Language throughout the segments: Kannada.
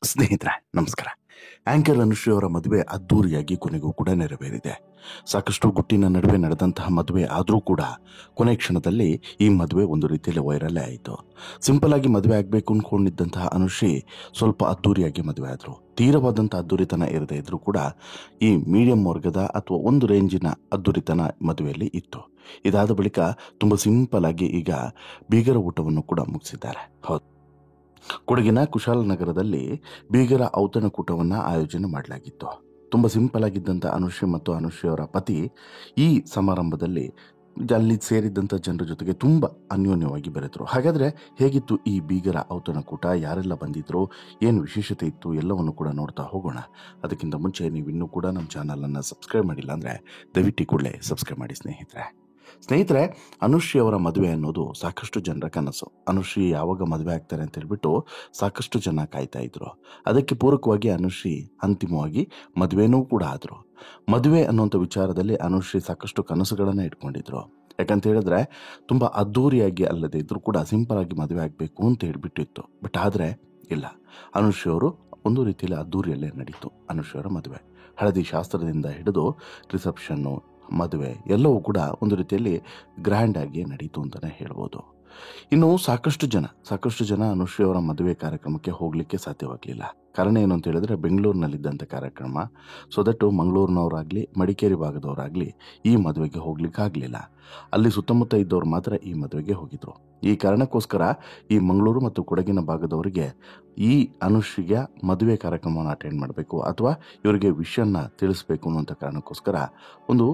ಸ್ನೇಹಿತರೆ ನಮಸ್ಕಾರ. ಆಂಕರ್ ಅನುಶ್ರೀ ಅವರ ಮದುವೆ ಅದ್ದೂರಿಯಾಗಿ ಕೊನೆಗೂ ಕೂಡ ನೆರವೇರಿದೆ. ಸಾಕಷ್ಟು ಗುಟ್ಟಿನ ನಡುವೆ ನಡೆದಂತಹ ಮದುವೆ ಆದರೂ ಕೂಡ ಕೊನೆ ಕ್ಷಣದಲ್ಲಿ ಈ ಮದುವೆ ಒಂದು ರೀತಿಯಲ್ಲಿ ವೈರಲ್ಲೇ ಆಯಿತು. ಸಿಂಪಲ್ ಆಗಿ ಮದುವೆ ಆಗಬೇಕು ಅಂದ್ಕೊಂಡಿದ್ದಂತಹ ಅನುಶ್ರೀ ಸ್ವಲ್ಪ ಅದ್ದೂರಿಯಾಗಿ ಮದುವೆ ಆದರು. ತೀರವಾದಂಥ ಅದ್ದೂರಿತನ ಇರದೇ ಇದ್ರೂ ಕೂಡ ಈ ಮೀಡಿಯಂ ವರ್ಗದ ಅಥವಾ ಒಂದು ರೇಂಜಿನ ಅದ್ದೂರಿತನ ಮದುವೆಯಲ್ಲಿ ಇತ್ತು. ಇದಾದ ಬಳಿಕ ತುಂಬ ಸಿಂಪಲ್ ಆಗಿ ಈಗ ಬೀಗರ ಊಟವನ್ನು ಕೂಡ ಮುಗಿಸಿದ್ದಾರೆ. ಹೌದು, ಕೊಡಗಿನ ಕುಶಾಲನಗರದಲ್ಲಿ ಬೀಗರ ಔತಣಕೂಟವನ್ನು ಆಯೋಜನೆ ಮಾಡಲಾಗಿತ್ತು. ತುಂಬ ಸಿಂಪಲ್ ಆಗಿದ್ದಂಥ ಅನುಶ್ರೀ ಮತ್ತು ಅನುಶ್ರೀ ಅವರ ಪತಿ ಈ ಸಮಾರಂಭದಲ್ಲಿ ಅಲ್ಲಿ ಸೇರಿದ್ದಂಥ ಜನರ ಜೊತೆಗೆ ತುಂಬ ಅನ್ಯೋನ್ಯವಾಗಿ ಬೆರೆತರು. ಹಾಗಾದರೆ ಹೇಗಿತ್ತು ಈ ಬೀಗರ ಔತಣಕೂಟ, ಯಾರೆಲ್ಲ ಬಂದಿದ್ರು, ಏನು ವಿಶೇಷತೆ ಇತ್ತು, ಎಲ್ಲವನ್ನು ಕೂಡ ನೋಡ್ತಾ ಹೋಗೋಣ. ಅದಕ್ಕಿಂತ ಮುಂಚೆ ನೀವು ಇನ್ನೂ ಕೂಡ ನಮ್ಮ ಚಾನಲನ್ನು ಸಬ್ಸ್ಕ್ರೈಬ್ ಮಾಡಿಲ್ಲ ಅಂದರೆ ದಯವಿಟ್ಟು ಕೂಡಲೇ ಸಬ್ಸ್ಕ್ರೈಬ್ ಮಾಡಿ ಸ್ನೇಹಿತರೆ. ಅನುಶ್ರೀ ಅವರ ಮದುವೆ ಅನ್ನೋದು ಸಾಕಷ್ಟು ಜನರ ಕನಸು. ಅನುಶ್ರೀ ಯಾವಾಗ ಮದುವೆ ಆಗ್ತಾರೆ ಅಂತ ಹೇಳ್ಬಿಟ್ಟು ಸಾಕಷ್ಟು ಜನ ಕಾಯ್ತಾ ಇದ್ರು. ಅದಕ್ಕೆ ಪೂರಕವಾಗಿ ಅನುಶ್ರೀ ಅಂತಿಮವಾಗಿ ಮದುವೆನೂ ಕೂಡ ಆದರು. ಮದುವೆ ಅನ್ನುವಂಥ ವಿಚಾರದಲ್ಲಿ ಅನುಶ್ರೀ ಸಾಕಷ್ಟು ಕನಸುಗಳನ್ನು ಇಟ್ಕೊಂಡಿದ್ರು. ಯಾಕಂತ ಹೇಳಿದ್ರೆ ತುಂಬ ಅದ್ದೂರಿಯಾಗಿ ಅಲ್ಲದೆ ಇದ್ರೂ ಕೂಡ ಸಿಂಪಲ್ ಆಗಿ ಮದುವೆ ಆಗಬೇಕು ಅಂತ ಹೇಳ್ಬಿಟ್ಟಿತ್ತು. ಬಟ್ ಆದರೆ ಇಲ್ಲ, ಅನುಶ್ರೀ ಅವರು ಒಂದು ರೀತಿಯಲ್ಲಿ ಅದ್ದೂರಿಯಲ್ಲೇ ನಡೀತು ಅನುಶ್ರೀ ಅವರ ಮದುವೆ. ಹಳದಿ ಶಾಸ್ತ್ರದಿಂದ ಹಿಡಿದು ರಿಸೆಪ್ಷನ್ನು, ಮದುವೆ ಎಲ್ಲವೂ ಕೂಡ ಒಂದು ರೀತಿಯಲ್ಲಿ ಗ್ರ್ಯಾಂಡ್ ಆಗಿ ನಡೀತು ಅಂತಲೇ ಹೇಳ್ಬೋದು. ಇನ್ನು ಸಾಕಷ್ಟು ಜನ ಅನುಶ್ರೀ ಅವರ ಮದುವೆ ಕಾರ್ಯಕ್ರಮಕ್ಕೆ ಹೋಗಲಿಕ್ಕೆ ಸಾಧ್ಯವಾಗಲಿಲ್ಲ. ಕಾರಣ ಏನು ಅಂತ ಹೇಳಿದ್ರೆ ಬೆಂಗಳೂರಿನಲ್ಲಿದ್ದಂಥ ಕಾರ್ಯಕ್ರಮ. ಸೊ ದಟ್ಟು ಮಂಗಳೂರಿನವರಾಗಲಿ ಮಡಿಕೇರಿ ಭಾಗದವರಾಗಲಿ ಈ ಮದುವೆಗೆ ಹೋಗ್ಲಿಕ್ಕೆ ಆಗಲಿಲ್ಲ. ಅಲ್ಲಿ ಸುತ್ತಮುತ್ತ ಇದ್ದವ್ರು ಮಾತ್ರ ಈ ಮದುವೆಗೆ ಹೋಗಿದ್ರು. ಈ ಕಾರಣಕ್ಕೋಸ್ಕರ ಈ ಮಂಗಳೂರು ಮತ್ತು ಕೊಡಗಿನ ಭಾಗದವರಿಗೆ ಈ ಅನುಶ್ರೀಗೆ ಮದುವೆ ಕಾರ್ಯಕ್ರಮವನ್ನು ಅಟೆಂಡ್ ಮಾಡಬೇಕು ಅಥವಾ ಇವರಿಗೆ ವಿಷಯನ್ನ ತಿಳಿಸ್ಬೇಕು ಅನ್ನುವಂಥ ಕಾರಣಕ್ಕೋಸ್ಕರ ಒಂದು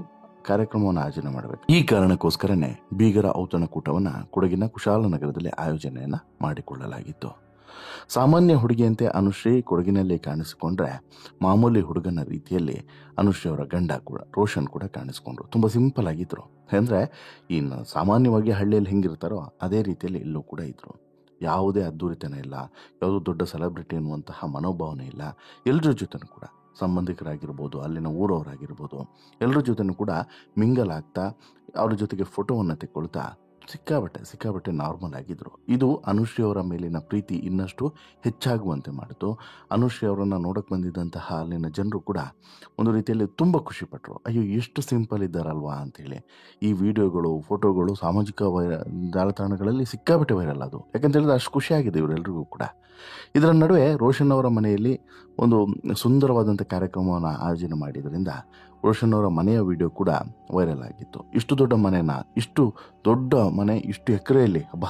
ಕಾರ್ಯಕ್ರಮವನ್ನು ಆಯೋಜನೆ ಮಾಡಬೇಕು. ಈ ಕಾರಣಕ್ಕೋಸ್ಕರನೇ ಬೀಗರ ಔತಣಕೂಟವನ್ನು ಕೊಡಗಿನ ಕುಶಾಲನಗರದಲ್ಲಿ ಆಯೋಜನೆಯನ್ನು ಮಾಡಿಕೊಳ್ಳಲಾಗಿತ್ತು. ಸಾಮಾನ್ಯ ಹುಡುಗಿಯಂತೆ ಅನುಶ್ರೀ ಕೊಡಗಿನಲ್ಲಿ ಕಾಣಿಸಿಕೊಂಡ್ರೆ ಮಾಮೂಲಿ ಹುಡುಗನ ರೀತಿಯಲ್ಲಿ ಅನುಶ್ರೀ ಅವರ ಗಂಡ ಕೂಡ ರೋಷನ್ ಕೂಡ ಕಾಣಿಸ್ಕೊಂಡ್ರು. ತುಂಬ ಸಿಂಪಲ್ ಆಗಿದ್ರು. ಅಂದರೆ ಇನ್ನು ಸಾಮಾನ್ಯವಾಗಿ ಹಳ್ಳಿಯಲ್ಲಿ ಹೆಂಗಿರ್ತಾರೋ ಅದೇ ರೀತಿಯಲ್ಲಿ ಇಲ್ಲೂ ಕೂಡ ಇದ್ರು. ಯಾವುದೇ ಅದ್ದೂರಿತನ ಇಲ್ಲ, ಯಾವುದೋ ದೊಡ್ಡ ಸೆಲೆಬ್ರಿಟಿ ಅನ್ನುವಂತಹ ಮನೋಭಾವನೆ ಇಲ್ಲ. ಎಲ್ಲರ ಜೊತೆನೂ ಕೂಡ ಸಂಬಂಧಿಕರಾಗಿರ್ಬೋದು, ಅಲ್ಲಿನ ಊರವರಾಗಿರ್ಬೋದು, ಎಲ್ಲರ ಜೊತೆನೂ ಕೂಡ ಮಿಂಗಲ್ ಆಗ್ತಾ ಅವ್ರ ಜೊತೆಗೆ ಫೋಟೋವನ್ನು ತೆಕ್ಕೊಳ್ತಾ ಸಿಕ್ಕಾಬಟ್ಟೆ ನಾರ್ಮಲ್ ಆಗಿದ್ರು. ಇದು ಅನುಶ್ರೀ ಅವರ ಮೇಲಿನ ಪ್ರೀತಿ ಇನ್ನಷ್ಟು ಹೆಚ್ಚಾಗುವಂತೆ ಮಾಡಿತು. ಅನುಶ್ರೀ ಅವರನ್ನು ನೋಡಕ್ಕೆ ಬಂದಿದ್ದಂತಹ ಅಲ್ಲಿನ ಜನರು ಕೂಡ ಒಂದು ರೀತಿಯಲ್ಲಿ ತುಂಬ ಖುಷಿಪಟ್ಟರು. ಅಯ್ಯೋ, ಎಷ್ಟು ಸಿಂಪಲ್ ಇದ್ದಾರಲ್ವಾ ಅಂಥೇಳಿ. ಈ ವಿಡಿಯೋಗಳು, ಫೋಟೋಗಳು ಸಾಮಾಜಿಕ ಜಾಲತಾಣಗಳಲ್ಲಿ ಸಿಕ್ಕಾಬಟ್ಟೆ ವೈರಲ್ ಅದು. ಯಾಕಂತ ಹೇಳಿದ್ರೆ ಅಷ್ಟು ಖುಷಿಯಾಗಿದೆ ಇವರೆಲ್ಲರಿಗೂ ಕೂಡ. ಇದರ ನಡುವೆ ರೋಷನ್ ಅವರ ಮನೆಯಲ್ಲಿ ಒಂದು ಸುಂದರವಾದಂಥ ಕಾರ್ಯಕ್ರಮವನ್ನು ಆಯೋಜನೆ ಮಾಡಿದ್ರಿಂದ ರೋಷನ್ ಅವರ ಮನೆಯ ವಿಡಿಯೋ ಕೂಡ ವೈರಲ್ ಆಗಿತ್ತು. ಇಷ್ಟು ದೊಡ್ಡ ಮನೆ, ಇಷ್ಟು ಎಕರೆಯಲ್ಲಿ, ಹಬ್ಬ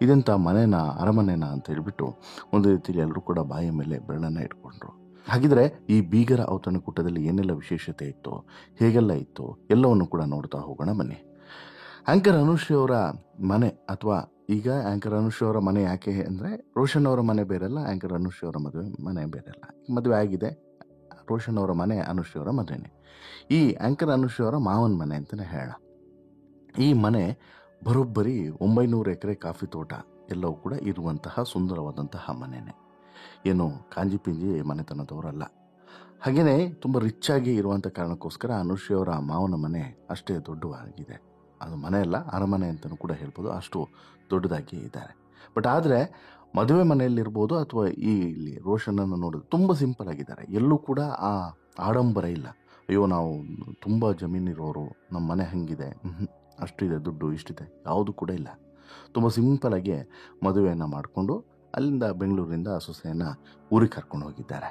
ಇದೆಂಥ ಮನೆನಾ, ಅರಮನೆನಾ ಅಂತ ಹೇಳ್ಬಿಟ್ಟು ಒಂದು ರೀತಿಯಲ್ಲಿ ಎಲ್ಲರೂ ಕೂಡ ಬಾಯ ಮೇಲೆ ಬೆರಳನ್ನು ಇಟ್ಕೊಂಡ್ರು. ಹಾಗಿದ್ರೆ ಈ ಬೀಗರ ಔತಣಕೂಟದಲ್ಲಿ ಏನೆಲ್ಲ ವಿಶೇಷತೆ ಇತ್ತು, ಹೇಗೆಲ್ಲ ಇತ್ತು, ಎಲ್ಲವನ್ನು ಕೂಡ ನೋಡ್ತಾ ಹೋಗೋಣ ಬನ್ನಿ. ಆಂಕರ್ ಅನುಶ್ರೀ ಅವರ ಮನೆ, ಅಥವಾ ಈಗ ಆಂಕರ್ ಅನುಶ್ರೀ ಅವರ ಮನೆ ಯಾಕೆ ಅಂದರೆ ರೋಷನ್ ಅವರ ಮನೆ ಬೇರೆಲ್ಲ, ಆಂಕರ್ ಅನುಶ್ರೀ ಅವರ ಮನೆ ಬೇರೆಲ್ಲ. ಮದುವೆ ಆಗಿದೆ, ರೋಷನ್ ಅವರ ಮನೆ ಅನುಶ್ರೀ ಅವರ ಮನೆಯೇ. ಈ ಆಂಕರ್ ಅನುಶ್ರೀ ಅವರ ಮಾವನ ಮನೆ ಅಂತಲೇ ಹೇಳೋಣ. ಈ ಮನೆ ಬರೋಬ್ಬರಿ 900 ಎಕರೆ ಕಾಫಿ ತೋಟ ಎಲ್ಲವೂ ಕೂಡ ಇರುವಂತಹ ಸುಂದರವಾದಂತಹ ಮನೆಯೇ. ಏನು ಕಾಂಜಿ ಪಿಂಜಿ ಮನೆತನದವರಲ್ಲ. ಹಾಗೆಯೇ ತುಂಬ ರಿಚ್ ಆಗಿ ಇರುವಂಥ ಕಾರಣಕ್ಕೋಸ್ಕರ ಅನುಶ್ರೀ ಅವರ ಮಾವನ ಮನೆ ಅಷ್ಟೇ ದೊಡ್ಡವಾಗಿದೆ. ಅದು ಮನೆ ಅಲ್ಲ, ಅರಮನೆ ಅಂತಲೂ ಕೂಡ ಹೇಳ್ಬೋದು, ಅಷ್ಟು ದೊಡ್ಡದಾಗಿ ಇದ್ದಾರೆ. ಬಟ್ ಆದರೆ ಮದುವೆ ಮನೆಯಲ್ಲಿರ್ಬೋದು ಅಥವಾ ಇಲ್ಲಿ ರೋಷನನ್ನು ನೋಡೋದು ತುಂಬ ಸಿಂಪಲ್ ಆಗಿದ್ದಾರೆ. ಎಲ್ಲೂ ಕೂಡ ಆ ಆಡಂಬರ ಇಲ್ಲ. ಅಯ್ಯೋ ನಾವು ತುಂಬ ಜಮೀನಿರೋರು, ನಮ್ಮ ಮನೆ ಹಂಗಿದೆ, ಅಷ್ಟಿದೆ ದುಡ್ಡು, ಇಷ್ಟಿದೆ, ಯಾವುದು ಕೂಡ ಇಲ್ಲ. ತುಂಬ ಸಿಂಪಲಾಗಿ ಮದುವೆಯನ್ನು ಮಾಡಿಕೊಂಡು ಅಲ್ಲಿಂದ ಬೆಂಗಳೂರಿಂದ ಸೊಸೆಯನ್ನು ಊರಿಗೆ ಕರ್ಕೊಂಡು ಹೋಗಿದ್ದಾರೆ.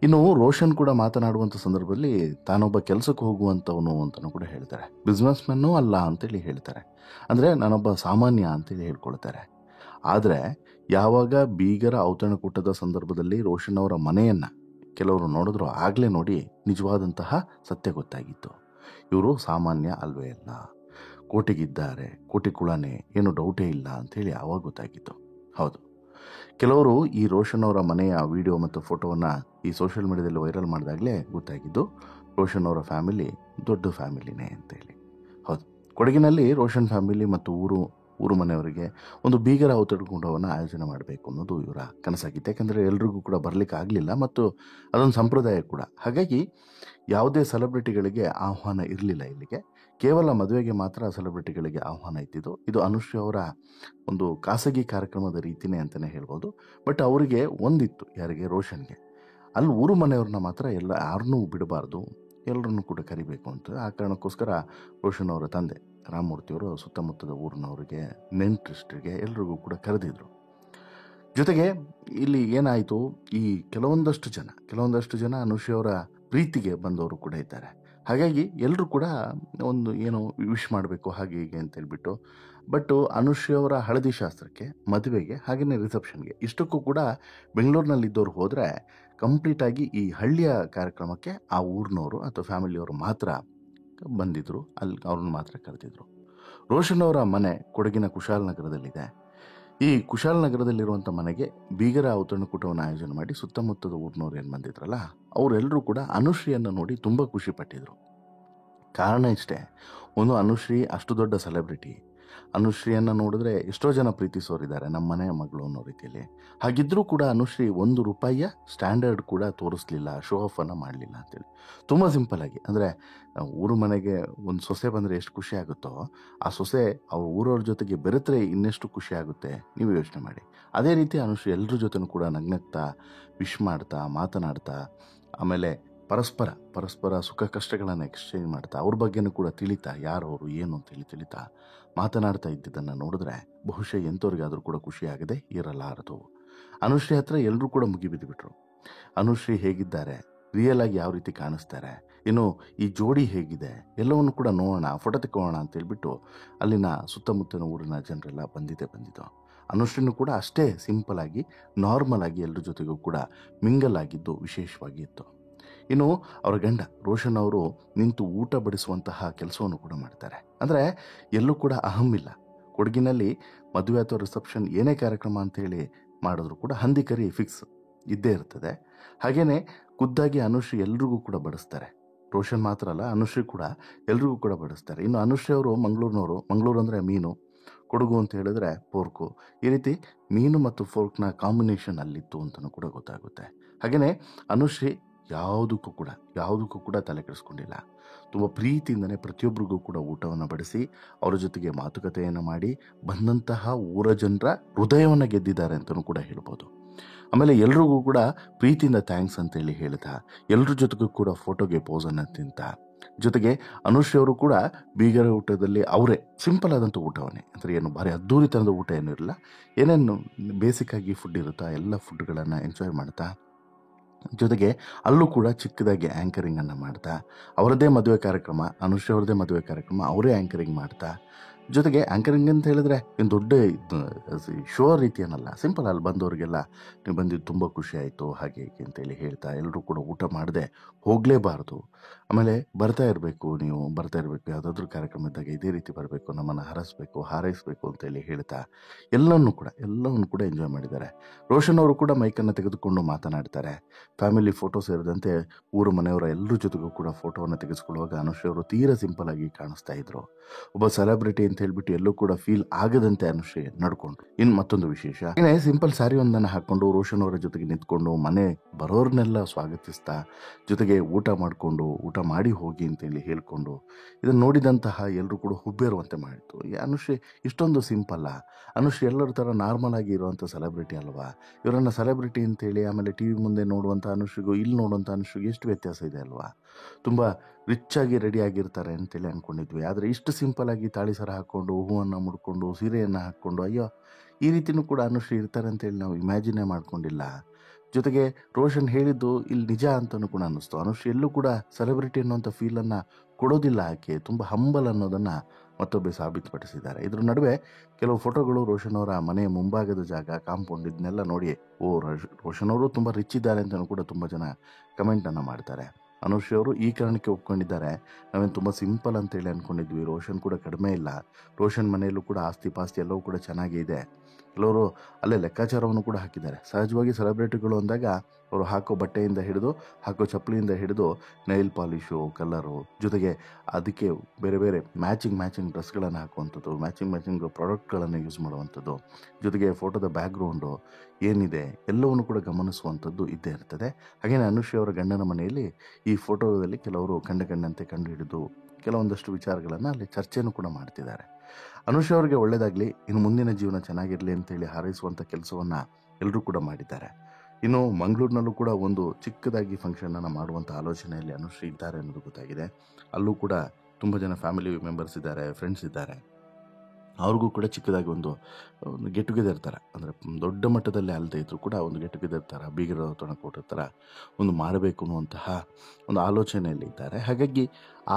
ಇನ್ನು ರೋಷನ್ ಕೂಡ ಮಾತನಾಡುವಂಥ ಸಂದರ್ಭದಲ್ಲಿ ತಾನೊಬ್ಬ ಕೆಲಸಕ್ಕೆ ಹೋಗುವಂಥವನು ಅಂತಲೂ ಕೂಡ ಹೇಳ್ತಾರೆ. ಬಿಸ್ನೆಸ್ ಮ್ಯಾನ್ನೂ ಅಲ್ಲ ಅಂತೇಳಿ ಹೇಳ್ತಾರೆ. ಅಂದರೆ ನಾನೊಬ್ಬ ಸಾಮಾನ್ಯ ಅಂತೇಳಿ ಹೇಳ್ಕೊಳ್ತಾರೆ. ಆದರೆ ಯಾವಾಗ ಬೀಗರ ಔತಣಕೂಟದ ಸಂದರ್ಭದಲ್ಲಿ ರೋಷನ್ ಅವರ ಮನೆಯನ್ನು ಕೆಲವರು ನೋಡಿದ್ರು, ಆಗಲೇ ನೋಡಿ ನಿಜವಾದಂತಹ ಸತ್ಯ ಗೊತ್ತಾಗಿತ್ತು. ಇವರು ಸಾಮಾನ್ಯ ಅಲ್ವೇ ಅಲ್ಲ, ಕೋಟಿಗಿದ್ದಾರೆ, ಕೋಟಿ ಕುಳನೇ, ಏನು ಡೌಟೇ ಇಲ್ಲ ಅಂಥೇಳಿ ಆವಾಗ ಗೊತ್ತಾಗಿತ್ತು. ಹೌದು, ಕೆಲವರು ಈ ರೋಷನ್ ಅವರ ಮನೆಯ ವಿಡಿಯೋ ಮತ್ತು ಫೋಟೋವನ್ನು ಈ ಸೋಷಿಯಲ್ ಮೀಡಿಯಾದಲ್ಲಿ ವೈರಲ್ ಮಾಡಿದಾಗಲೇ ಗೊತ್ತಾಗಿದ್ದು ರೋಷನ್ ಅವರ ಫ್ಯಾಮಿಲಿ ದೊಡ್ಡ ಫ್ಯಾಮಿಲಿನೇ ಅಂತೇಳಿ. ಹೌದು, ಕೊಡಗಿನಲ್ಲಿ ರೋಷನ್ ಫ್ಯಾಮಿಲಿ ಮತ್ತು ಊರು ಮನೆಯವರಿಗೆ ಒಂದು ಬೀಗರ ಔತಣಕೂಟವನ್ನು ಆಯೋಜನೆ ಮಾಡಬೇಕು ಅನ್ನೋದು ಇವರ ಕನಸಾಗಿತ್ತು. ಯಾಕಂದರೆ ಎಲ್ರಿಗೂ ಕೂಡ ಬರಲಿಕ್ಕೆ ಆಗಲಿಲ್ಲ ಮತ್ತು ಅದೊಂದು ಸಂಪ್ರದಾಯ ಕೂಡ. ಹಾಗಾಗಿ ಯಾವುದೇ ಸೆಲೆಬ್ರಿಟಿಗಳಿಗೆ ಆಹ್ವಾನ ಇರಲಿಲ್ಲ ಇಲ್ಲಿಗೆ. ಕೇವಲ ಮದುವೆಗೆ ಮಾತ್ರ ಸೆಲೆಬ್ರಿಟಿಗಳಿಗೆ ಆಹ್ವಾನ ಇದ್ದಿದ್ದು. ಇದು ಅನುಶ್ರೀ ಅವರ ಒಂದು ಖಾಸಗಿ ಕಾರ್ಯಕ್ರಮದ ರೀತಿನೇ ಅಂತಲೇ ಹೇಳ್ಬೋದು. ಬಟ್ ಅವರಿಗೆ ಒಂದಿತ್ತು, ಯಾರಿಗೆ? ರೋಷನ್ಗೆ. ಅಲ್ಲಿ ಊರು ಮನೆಯವ್ರನ್ನ ಮಾತ್ರ ಯಾರನ್ನೂ ಬಿಡಬಾರ್ದು, ಎಲ್ಲರನ್ನೂ ಕೂಡ ಕರಿಬೇಕು ಅಂತ. ಆ ಕಾರಣಕ್ಕೋಸ್ಕರ ರೋಷನ್ ಅವರ ತಂದೆ ರಾಮಮೂರ್ತಿಯವರು ಸುತ್ತಮುತ್ತದ ಊರಿನವರಿಗೆ, ನೆಂಟರಿಷ್ಟರಿಗೆ ಎಲ್ರಿಗೂ ಕೂಡ ಕರೆದಿದ್ರು. ಜೊತೆಗೆ ಇಲ್ಲಿ ಏನಾಯಿತು, ಈ ಕೆಲವೊಂದಷ್ಟು ಜನ ಅನುಶ್ರೀ ಅವರ ಪ್ರೀತಿಗೆ ಬಂದವರು ಕೂಡ ಇದ್ದಾರೆ. ಹಾಗಾಗಿ ಎಲ್ಲರೂ ಕೂಡ ಒಂದು ಏನೋ ವಿಶ್ ಮಾಡಬೇಕು ಹಾಗೆ ಹೀಗೆ ಅಂತ ಹೇಳ್ಬಿಟ್ಟು. ಬಟ್ ಅನುಶ್ರೀ ಅವರ ಹಳದಿ ಶಾಸ್ತ್ರಕ್ಕೆ, ಮದುವೆಗೆ, ಹಾಗೆಯೇ ರಿಸೆಪ್ಷನ್ಗೆ ಇಷ್ಟಕ್ಕೂ ಕೂಡ ಬೆಂಗಳೂರಿನಲ್ಲಿದ್ದವ್ರು ಹೋದರೆ ಕಂಪ್ಲೀಟಾಗಿ ಈ ಹಳ್ಳಿಯ ಕಾರ್ಯಕ್ರಮಕ್ಕೆ ಆ ಊರಿನವರು ಅಥವಾ ಫ್ಯಾಮಿಲಿಯವರು ಮಾತ್ರ ಬಂದಿದ್ದರು. ಅಲ್ಲಿ ಅವ್ರನ್ನ ಮಾತ್ರ ಕರೆದಿದ್ರು. ರೋಷನ್ ಅವರ ಮನೆ ಕೊಡಗಿನ ಕುಶಾಲನಗರದಲ್ಲಿದೆ. ಈ ಕುಶಾಲನಗರದಲ್ಲಿರುವಂಥ ಮನೆಗೆ ಬೀಗರ ಔತಣಕೂಟವನ್ನು ಆಯೋಜನೆ ಮಾಡಿ ಸುತ್ತಮುತ್ತದ ಊರಿನವ್ರು ಏನು ಬಂದಿದ್ರಲ್ಲ ಅವರೆಲ್ಲರೂ ಕೂಡ ಅನುಶ್ರೀಯನ್ನು ನೋಡಿ ತುಂಬ ಖುಷಿ ಪಟ್ಟಿದ್ರು. ಕಾರಣ ಇಷ್ಟೇ, ಒಂದು ಅನುಶ್ರೀ ಅಷ್ಟು ದೊಡ್ಡ ಸೆಲೆಬ್ರಿಟಿ. ಅನುಶ್ರೀಯನ್ನು ನೋಡಿದ್ರೆ ಎಷ್ಟೋ ಜನ ಪ್ರೀತಿಸೋರಿದ್ದಾರೆ, ನಮ್ಮ ಮನೆಯ ಮಗಳು ಅನ್ನೋ ರೀತಿಯಲ್ಲಿ. ಹಾಗಿದ್ರೂ ಕೂಡ ಅನುಶ್ರೀ ₹1 ಸ್ಟ್ಯಾಂಡರ್ಡ್ ಕೂಡ ತೋರಿಸ್ಲಿಲ್ಲ, ಶೋ ಆಫನ್ನು ಮಾಡಲಿಲ್ಲ ಅಂತೇಳಿ. ತುಂಬ ಸಿಂಪಲ್ಲಾಗಿ, ಅಂದರೆ ಊರು ಮನೆಗೆ ಒಂದು ಸೊಸೆ ಬಂದರೆ ಎಷ್ಟು ಖುಷಿ ಆಗುತ್ತೋ, ಆ ಸೊಸೆ ಅವ್ರ ಊರವ್ರ ಜೊತೆಗೆ ಬೆರೆತರೆ ಇನ್ನೆಷ್ಟು ಖುಷಿ ಆಗುತ್ತೆ ನೀವು ಯೋಚನೆ ಮಾಡಿ. ಅದೇ ರೀತಿ ಅನುಶ್ರೀ ಎಲ್ಲರ ಜೊತೆನೂ ಕೂಡ ನಗ್ನಗ್ತಾ, ವಿಶ್ ಮಾಡ್ತಾ, ಮಾತನಾಡ್ತಾ, ಆಮೇಲೆ ಪರಸ್ಪರ ಸುಖ ಕಷ್ಟಗಳನ್ನು ಎಕ್ಸ್ಚೇಂಜ್ ಮಾಡ್ತಾ, ಅವ್ರ ಬಗ್ಗೆನೂ ಕೂಡ ತಿಳಿತಾ, ಯಾರವರು ಏನು ಅಂತೇಳಿ ತಿಳಿತಾ ಮಾತನಾಡ್ತಾ ಇದ್ದಿದ್ದನ್ನು ನೋಡಿದ್ರೆ ಬಹುಶಃ ಎಂಥವ್ರಿಗಾದರೂ ಕೂಡ ಖುಷಿಯಾಗದೆ ಇರಲಾರದು. ಅನುಶ್ರೀ ಹತ್ರ ಎಲ್ಲರೂ ಕೂಡ ಮುಗಿಬಿದ್ದುಬಿಟ್ರು. ಅನುಶ್ರೀ ಹೇಗಿದ್ದಾರೆ, ರಿಯಲ್ ಆಗಿ ಯಾವ ರೀತಿ ಕಾಣಿಸ್ತಾರೆ, ಇನ್ನು ಈ ಜೋಡಿ ಹೇಗಿದೆ ಎಲ್ಲವನ್ನು ಕೂಡ ನೋಡೋಣ, ಫೋಟೋ ತೆಕ್ಕೊಳ್ಳೋಣ ಅಂತೇಳ್ಬಿಟ್ಟು ಅಲ್ಲಿನ ಸುತ್ತಮುತ್ತಲಿನ ಊರಿನ ಜನರೆಲ್ಲ ಬಂದಿದ್ದು. ಅನುಶ್ರೀನೂ ಕೂಡ ಅಷ್ಟೇ ಸಿಂಪಲ್ಲಾಗಿ, ನಾರ್ಮಲ್ ಆಗಿ ಎಲ್ಲರ ಜೊತೆಗೂ ಕೂಡ ಮಿಂಗಲ್ ಆಗಿದ್ದು ವಿಶೇಷವಾಗಿ ಇತ್ತು. ಇನ್ನು ಅವರ ಗಂಡ ರೋಷನ್ ಅವರು ನಿಂತು ಊಟ ಬಡಿಸುವಂತಹ ಕೆಲಸವನ್ನು ಕೂಡ ಮಾಡ್ತಾರೆ. ಅಂದರೆ ಎಲ್ಲೂ ಕೂಡ ಅಹಮಿಲ್ಲ. ಕೊಡಗಿನಲ್ಲಿ ಮದುವೆ ಅಥವಾ ರಿಸೆಪ್ಷನ್ ಏನೇ ಕಾರ್ಯಕ್ರಮ ಅಂತೇಳಿ ಮಾಡಿದ್ರು ಕೂಡ ಹಂದಿ ಕರಿ ಫಿಕ್ಸ್ ಇದ್ದೇ ಇರ್ತದೆ. ಹಾಗೆಯೇ ಖುದ್ದಾಗಿ ಅನುಶ್ರೀ ಎಲ್ರಿಗೂ ಕೂಡ ಬಡಿಸ್ತಾರೆ. ರೋಷನ್ ಮಾತ್ರ ಅಲ್ಲ, ಅನುಶ್ರೀ ಕೂಡ ಎಲ್ರಿಗೂ ಕೂಡ ಬಡಿಸ್ತಾರೆ. ಇನ್ನು ಅನುಶ್ರೀ ಅವರು ಮಂಗಳೂರಿನವರು. ಮಂಗಳೂರು ಅಂದರೆ ಮೀನು, ಕೊಡಗು ಅಂತ ಹೇಳಿದ್ರೆ ಪೋರ್ಕು. ಈ ರೀತಿ ಮೀನು ಮತ್ತು ಫೋರ್ಕ್ನ ಕಾಂಬಿನೇಷನ್ ಅಲ್ಲಿತ್ತು ಅಂತಲೂ ಕೂಡ ಗೊತ್ತಾಗುತ್ತೆ. ಹಾಗೆಯೇ ಅನುಶ್ರೀ ಯಾವುದಕ್ಕೂ ಕೂಡ ತಲೆ ಕೆಡಿಸ್ಕೊಂಡಿಲ್ಲ. ತುಂಬ ಪ್ರೀತಿಯಿಂದನೇ ಪ್ರತಿಯೊಬ್ಬರಿಗೂ ಕೂಡ ಊಟವನ್ನು ಬಡಿಸಿ ಅವರ ಜೊತೆಗೆ ಮಾತುಕತೆಯನ್ನು ಮಾಡಿ ಬಂದಂತಹ ಊರ ಜನರ ಹೃದಯವನ್ನು ಗೆದ್ದಿದ್ದಾರೆ ಅಂತಲೂ ಕೂಡ ಹೇಳ್ಬೋದು. ಆಮೇಲೆ ಎಲ್ರಿಗೂ ಕೂಡ ಪ್ರೀತಿಯಿಂದ ಥ್ಯಾಂಕ್ಸ್ ಅಂತೇಳಿ ಹೇಳ್ತಾ, ಎಲ್ಲರ ಜೊತೆಗೂ ಕೂಡ ಫೋಟೋಗೆ ಪೋಸನ್ನು ತಿಂತ, ಜೊತೆಗೆ ಅನುಶ್ರೀ ಅವರು ಕೂಡ ಬೀಗರ ಊಟದಲ್ಲಿ ಅವರೇ ಸಿಂಪಲ್ ಆದಂಥ ಊಟವನ್ನೇ, ಅಂದರೆ ಏನು ಭಾರಿ ಅದ್ಧೂರಿತನದ ಊಟ ಏನೂ ಇರಲ್ಲ, ಏನೇನು ಬೇಸಿಕ್ಕಾಗಿ ಫುಡ್ ಇರುತ್ತಾ ಎಲ್ಲ ಫುಡ್ಗಳನ್ನು ಎಂಜಾಯ್ ಮಾಡ್ತಾ, ಜೊತೆಗೆ ಅಲ್ಲೂ ಕೂಡ ಚಿಕ್ಕದಾಗಿ ಆ್ಯಂಕರಿಂಗನ್ನು ಮಾಡ್ತಾ, ಅವರದ್ದೇ ಮದುವೆ ಕಾರ್ಯಕ್ರಮ, ಅನುಶ್ರೀ ಅವ್ರದ್ದೇ ಮದುವೆ ಕಾರ್ಯಕ್ರಮ ಅವರೇ ಆ್ಯಂಕರಿಂಗ್ ಮಾಡ್ತಾ, ಜೊತೆಗೆ ಆ್ಯಂಕರಿಂಗ್ ಅಂತ ಹೇಳಿದ್ರೆ ಏನು ದೊಡ್ಡ ಶೋ ರೀತಿ ಏನಲ್ಲ, ಸಿಂಪಲ್ ಅಲ್ಲಿ ಬಂದವರಿಗೆಲ್ಲ ನೀವು ಬಂದಿದ್ದು ತುಂಬ ಖುಷಿ ಆಯಿತು ಹಾಗೆ ಹೀಗೆ ಅಂತೇಳಿ ಹೇಳ್ತಾ, ಎಲ್ಲರೂ ಕೂಡ ಊಟ ಮಾಡದೆ ಹೋಗಲೇಬಾರ್ದು, ಆಮೇಲೆ ಬರ್ತಾ ಇರಬೇಕು, ಯಾವುದಾದ್ರೂ ಕಾರ್ಯಕ್ರಮ ಇದ್ದಾಗ ಇದೇ ರೀತಿ ಬರಬೇಕು, ನಮ್ಮನ್ನು ಹಾರೈಸಬೇಕು ಅಂತೇಳಿ ಹೇಳ್ತಾ ಎಲ್ಲವನ್ನು ಕೂಡ ಎಂಜಾಯ್ ಮಾಡಿದ್ದಾರೆ. ರೋಷನ್ ಅವರು ಕೂಡ ಮೈಕನ್ನು ತೆಗೆದುಕೊಂಡು ಮಾತನಾಡ್ತಾರೆ. ಫ್ಯಾಮಿಲಿ ಫೋಟೋ ಸೇರಿದಂತೆ ಊರು ಮನೆಯವರ ಎಲ್ಲರ ಜೊತೆಗೂ ಕೂಡ ಫೋಟೋವನ್ನು ತೆಗೆದುಕೊಳ್ಳುವಾಗ ಅನುಶ್ರೀ ಅವರು ತೀರಾ ಸಿಂಪಲ್ ಆಗಿ ಕಾಣಿಸ್ತಾ ಇದ್ರು. ಒಬ್ಬ ಸೆಲೆಬ್ರಿಟಿ ಅಂತ ಹೇಳ್ಬಿಟ್ಟು ಎಲ್ಲೂ ಕೂಡ ಫೀಲ್ ಆಗದಂತೆ ಅನುಶ್ರೀ ನಡ್ಕೊಂಡ್ರು. ಇನ್ನು ಮತ್ತೊಂದು ವಿಶೇಷ, ಸಿಂಪಲ್ ಸ್ಯಾರಿ ಒಂದನ್ನು ಹಾಕೊಂಡು ರೋಷನ್ ಅವರ ಜೊತೆಗೆ ನಿಂತ್ಕೊಂಡು ಮನೆ ಬರೋರ್ನೆಲ್ಲ ಸ್ವಾಗತಿಸ್ತಾ, ಜೊತೆಗೆ ಊಟ ಮಾಡಿ ಹೋಗಿ ಅಂತೇಳಿ ಹೇಳ್ಕೊಂಡು, ಇದನ್ನು ನೋಡಿದಂತಹ ಎಲ್ಲರೂ ಕೂಡ ಹುಬ್ಬೇರುವಂತೆ ಮಾಡಿತ್ತು. ಅನುಶ್ರೀ ಇಷ್ಟೊಂದು ಸಿಂಪಲ್ಲ, ಅನುಶ್ರೀ ಎಲ್ಲರ ಥರ ನಾರ್ಮಲ್ ಆಗಿ ಇರುವಂಥ ಸೆಲೆಬ್ರಿಟಿ ಅಲ್ವಾ, ಇವರನ್ನು ಸೆಲೆಬ್ರಿಟಿ ಅಂತೇಳಿ ಆಮೇಲೆ ಟಿ ವಿ ಮುಂದೆ ನೋಡುವಂಥ ಅನುಶ್ರೀಗೂ ಇಲ್ಲಿ ನೋಡುವಂಥ ಅನುಶ್ರೀಗೂ ಎಷ್ಟು ವ್ಯತ್ಯಾಸ ಇದೆ ಅಲ್ವಾ. ತುಂಬ ರಿಚ್ ಆಗಿ ರೆಡಿ ಆಗಿರ್ತಾರೆ ಅಂತೇಳಿ ಅಂದ್ಕೊಂಡಿದ್ವಿ. ಆದರೆ ಇಷ್ಟು ಸಿಂಪಲ್ಲಾಗಿ ತಾಳಿ ಸರ ಹಾಕ್ಕೊಂಡು, ಹೂವನ್ನು ಮುಡ್ಕೊಂಡು, ಸೀರೆಯನ್ನು ಹಾಕ್ಕೊಂಡು, ಅಯ್ಯೋ ಈ ರೀತಿಯೂ ಕೂಡ ಅನುಶ್ರೀ ಇರ್ತಾರೆ ಅಂತೇಳಿ ನಾವು ಇಮ್ಯಾಜಿನೇ ಮಾಡ್ಕೊಂಡಿಲ್ಲ. ಜೊತೆಗೆ ರೋಷನ್ ಹೇಳಿದ್ದು ಇಲ್ಲಿ ನಿಜ ಅಂತಲೂ ಕೂಡ ಅನ್ನಿಸ್ತು. ಅನುಶ್ರೀ ಎಲ್ಲೂ ಕೂಡ ಸೆಲೆಬ್ರಿಟಿ ಅನ್ನೋಂಥ ಫೀಲನ್ನು ಕೊಡೋದಿಲ್ಲ, ಆಕೆ ತುಂಬ ಹಂಬಲ್ ಅನ್ನೋದನ್ನು ಮತ್ತೊಬ್ಬೆ ಸಾಬೀತುಪಡಿಸಿದ್ದಾರೆ. ಇದ್ರ ನಡುವೆ ಕೆಲವು ಫೋಟೋಗಳು ರೋಷನ್ ಅವರ ಮನೆಯ ಮುಂಭಾಗದ ಜಾಗ, ಕಾಂಪೌಂಡ್ ಇದನ್ನೆಲ್ಲ ನೋಡಿ ರೋಷನ್ ಅವರು ತುಂಬ ರಿಚ್ ಇದ್ದಾರೆ ಅಂತಲೂ ಕೂಡ ತುಂಬ ಜನ ಕಮೆಂಟನ್ನು ಮಾಡ್ತಾರೆ. ಅನುಶ್ರೀ ಅವರು ಈ ಕಾರಣಕ್ಕೆ ಒಪ್ಕೊಂಡಿದ್ದಾರೆ, ನಾವೇನು ತುಂಬ ಸಿಂಪಲ್ ಅಂತೇಳಿ ಅಂದ್ಕೊಂಡಿದ್ವಿ, ರೋಷನ್ ಕೂಡ ಕಡಿಮೆ ಇಲ್ಲ, ರೋಷನ್ ಮನೆಯಲ್ಲೂ ಕೂಡ ಆಸ್ತಿ ಪಾಸ್ತಿ ಎಲ್ಲವೂ ಕೂಡ ಚೆನ್ನಾಗೇ ಇದೆ. ಕೆಲವರು ಅಲ್ಲೇ ಲೆಕ್ಕಾಚಾರವನ್ನು ಕೂಡ ಹಾಕಿದ್ದಾರೆ. ಸಹಜವಾಗಿ ಸೆಲೆಬ್ರಿಟಿಗಳು ಅಂದಾಗ ಅವರು ಹಾಕೋ ಬಟ್ಟೆಯಿಂದ ಹಿಡಿದು, ಹಾಕೋ ಚಪ್ಪಲಿಯಿಂದ ಹಿಡಿದು, ನೈಲ್ ಪಾಲಿಶು, ಕಲರು, ಜೊತೆಗೆ ಅದಕ್ಕೆ ಬೇರೆ ಬೇರೆ ಮ್ಯಾಚಿಂಗ್ ಡ್ರೆಸ್ಗಳನ್ನು ಹಾಕುವಂಥದ್ದು, ಮ್ಯಾಚಿಂಗ್ ಪ್ರಾಡಕ್ಟ್ಗಳನ್ನು ಯೂಸ್ ಮಾಡುವಂಥದ್ದು, ಜೊತೆಗೆ ಫೋಟೋದ ಬ್ಯಾಕ್ಗ್ರೌಂಡು ಏನಿದೆ ಎಲ್ಲವನ್ನು ಕೂಡ ಗಮನಿಸುವಂಥದ್ದು ಇದ್ದೇ ಇರ್ತದೆ. ಹಾಗೆಯೇ ಅನುಶ್ರೀ ಅವರ ಗಂಡನ ಮನೆಯಲ್ಲಿ ಈ ಫೋಟೋದಲ್ಲಿ ಕೆಲವರು ಕಂಡಂತೆ ಕಂಡು ಹಿಡಿದು ಕೆಲವೊಂದಷ್ಟು ವಿಚಾರಗಳನ್ನು ಅಲ್ಲಿ ಚರ್ಚೆನೂ ಕೂಡ ಮಾಡ್ತಿದ್ದಾರೆ. ಅನುಷ್ ಅವರಿಗೆ ಒಳ್ಳೆಯದಾಗಲಿ, ಇನ್ನು ಮುಂದಿನ ಜೀವನ ಚೆನ್ನಾಗಿರಲಿ ಅಂತೇಳಿ ಹಾರೈಸುವಂಥ ಕೆಲಸವನ್ನು ಎಲ್ಲರೂ ಕೂಡ ಮಾಡಿದ್ದಾರೆ. ಇನ್ನು ಮಂಗಳೂರಿನಲ್ಲೂ ಕೂಡ ಒಂದು ಚಿಕ್ಕದಾಗಿ ಫಂಕ್ಷನನ್ನು ಮಾಡುವಂಥ ಆಲೋಚನೆಯಲ್ಲಿ ಅನುಶ್ರೀ ಇದ್ದಾರೆ ಅನ್ನೋದು ಗೊತ್ತಾಗಿದೆ. ಅಲ್ಲೂ ಕೂಡ ತುಂಬ ಜನ ಫ್ಯಾಮಿಲಿ ಮೆಂಬರ್ಸ್ ಇದ್ದಾರೆ, ಫ್ರೆಂಡ್ಸ್ ಇದ್ದಾರೆ. ಅವ್ರಿಗೂ ಕೂಡ ಚಿಕ್ಕದಾಗಿ ಒಂದು ಗೆಟ್ ಟುಗೆದರ್ ಥರ, ಅಂದರೆ ದೊಡ್ಡ ಮಟ್ಟದಲ್ಲಿ ಅಲ್ಲದೆ ಇದ್ದರೂ ಕೂಡ ಒಂದು ಗೆಟ್ ಟುಗೆದರ್ ಥರ, ಬೀಗರ ತೊಣಕೋಟ ಥರ ಒಂದು ಮಾಡಬೇಕು ಅನ್ನುವಂತಹ ಒಂದು ಆಲೋಚನೆಯಲ್ಲಿ ಇದ್ದಾರೆ. ಹಾಗಾಗಿ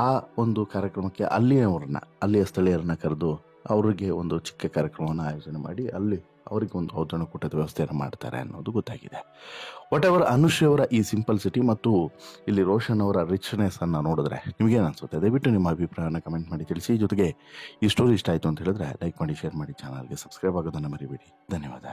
ಆ ಒಂದು ಕಾರ್ಯಕ್ರಮಕ್ಕೆ ಅಲ್ಲಿಯ ಸ್ಥಳೀಯರನ್ನ ಕರೆದು ಅವರಿಗೆ ಒಂದು ಚಿಕ್ಕ ಕಾರ್ಯಕ್ರಮವನ್ನು ಆಯೋಜನೆ ಮಾಡಿ ಅಲ್ಲಿ ಅವರಿಗೆ ಒಂದು ಔತಣಕೂಟದ ವ್ಯವಸ್ಥೆಯನ್ನು ಮಾಡ್ತಾರೆ ಅನ್ನೋದು ಗೊತ್ತಾಗಿದೆ. ವಾಟ್ ಎವರ್, ಅನುಶ್ರೀ ಅವರ ಈ ಸಿಂಪಲ್ಸಿಟಿ ಮತ್ತು ಇಲ್ಲಿ ರೋಷನ್ ಅವರ ರಿಚ್ನೆಸ್ ಅನ್ನು ನೋಡಿದ್ರೆ ನಿಮಗೇನು ಅನಿಸುತ್ತೆ? ದಯವಿಟ್ಟು ನಿಮ್ಮ ಅಭಿಪ್ರಾಯನ ಕಮೆಂಟ್ ಮಾಡಿ ತಿಳಿಸಿ. ಜೊತೆಗೆ ಈ ಸ್ಟೋರಿ ಇಷ್ಟ ಆಯಿತು ಅಂತ ಹೇಳಿದ್ರೆ ಲೈಕ್ ಮಾಡಿ, ಶೇರ್ ಮಾಡಿ, ಚಾನಲ್ಗೆ ಸಬ್ಸ್ಕ್ರೈಬ್ ಆಗೋದನ್ನು ಮರಿಬೇಡಿ. ಧನ್ಯವಾದ.